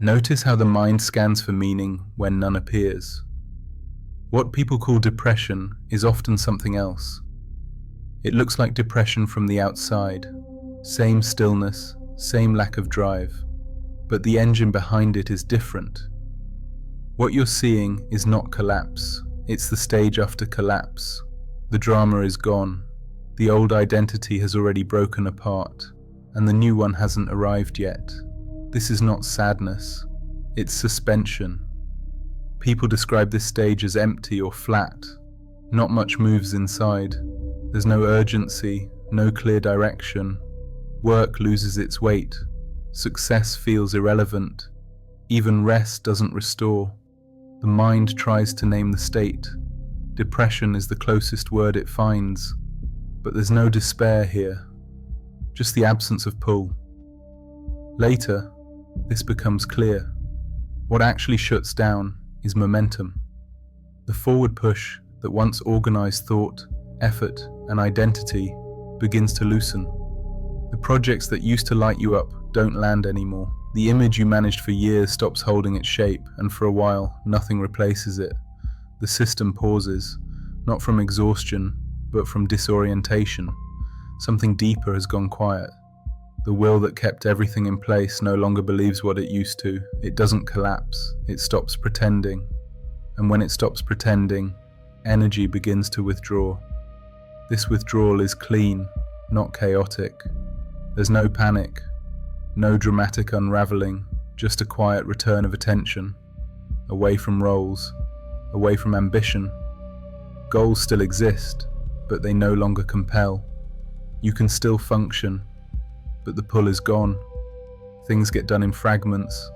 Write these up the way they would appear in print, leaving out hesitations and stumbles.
Notice how the mind scans for meaning when none appears. What people call depression is often something else. It looks like depression from the outside, same stillness, same lack of drive, but the engine behind it is different. What you're seeing is not collapse, it's the stage after collapse. The drama is gone, the old identity has already broken apart, and the new one hasn't arrived yet. This is not sadness, it's suspension. People describe this stage as empty or flat. Not much moves inside. There's no urgency, no clear direction. Work loses its weight. Success feels irrelevant. Even rest doesn't restore. The mind tries to name the state. Depression is the closest word it finds. But there's no despair here, just the absence of pull. Later, this becomes clear. What actually shuts down is momentum. The forward push that once organized thought, effort, and identity begins to loosen. The projects that used to light you up don't land anymore. The image you managed for years stops holding its shape, and for a while, nothing replaces it. The system pauses, not from exhaustion, but from disorientation. Something deeper has gone quiet. The will that kept everything in place no longer believes what it used to. It doesn't collapse, it stops pretending. And when it stops pretending, energy begins to withdraw. This withdrawal is clean, not chaotic. There's no panic, no dramatic unraveling, just a quiet return of attention, away from roles, away from ambition. Goals still exist, but they no longer compel. You can still function, but the pull is gone. Things get done in fragments.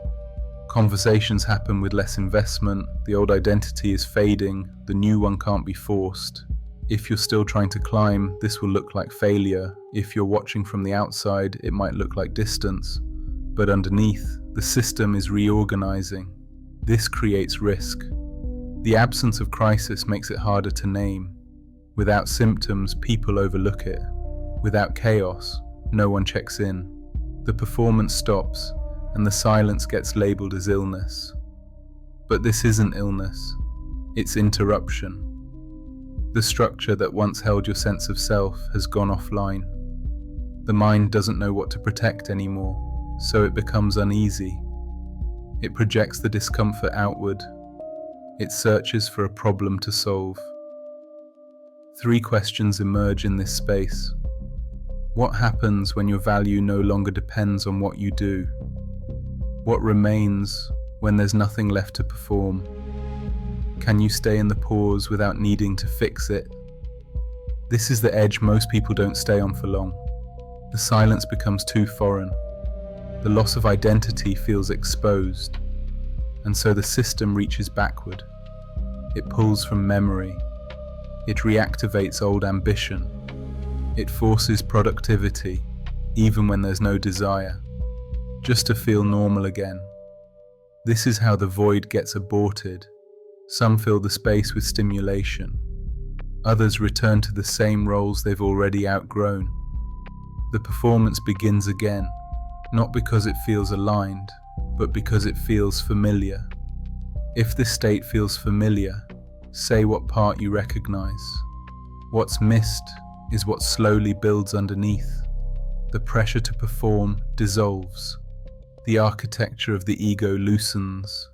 Conversations happen with less investment. The old identity is fading. The new one can't be forced. If you're still trying to climb, this will look like failure. If you're watching from the outside, it might look like distance. But underneath, the system is reorganizing. This creates risk. The absence of crisis makes it harder to name. Without symptoms, people overlook it. Without chaos, no one checks in. The performance stops, and the silence gets labeled as illness. But this isn't illness, it's interruption. The structure that once held your sense of self has gone offline. The mind doesn't know what to protect anymore, so it becomes uneasy. It projects the discomfort outward. It searches for a problem to solve. 3 questions emerge in this space. What happens when your value no longer depends on what you do? What remains when there's nothing left to perform? Can you stay in the pause without needing to fix it? This is the edge most people don't stay on for long. The silence becomes too foreign. The loss of identity feels exposed. And so the system reaches backward. It pulls from memory. It reactivates old ambition. It forces productivity, even when there's no desire, just to feel normal again. This is how the void gets aborted. Some fill the space with stimulation. Others return to the same roles they've already outgrown. The performance begins again, not because it feels aligned, but because it feels familiar. If this state feels familiar, say what part you recognize. What's missed is what slowly builds underneath. The pressure to perform dissolves. The architecture of the ego loosens.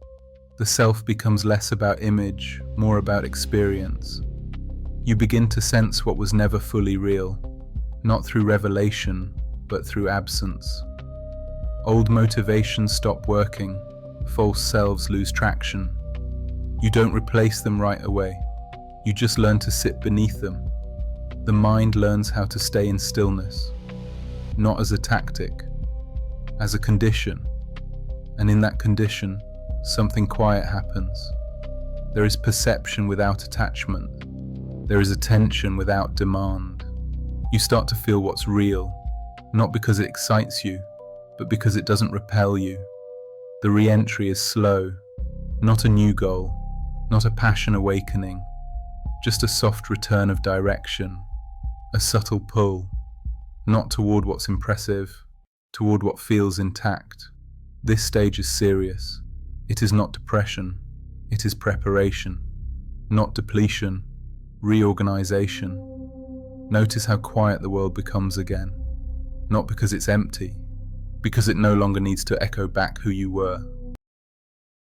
The self becomes less about image, more about experience. You begin to sense what was never fully real, not through revelation, but through absence. Old motivations stop working, false selves lose traction. You don't replace them right away, you just learn to sit beneath them. The mind learns how to stay in stillness, not as a tactic, as a condition. And in that condition, something quiet happens. There is perception without attachment. There is attention without demand. You start to feel what's real, not because it excites you, but because it doesn't repel you. The re-entry is slow, not a new goal, not a passion awakening, just a soft return of direction. A subtle pull, not toward what's impressive, toward what feels intact. This stage is serious. It is not depression, it is preparation, not depletion, reorganization. Notice how quiet the world becomes again, not because it's empty, because it no longer needs to echo back who you were.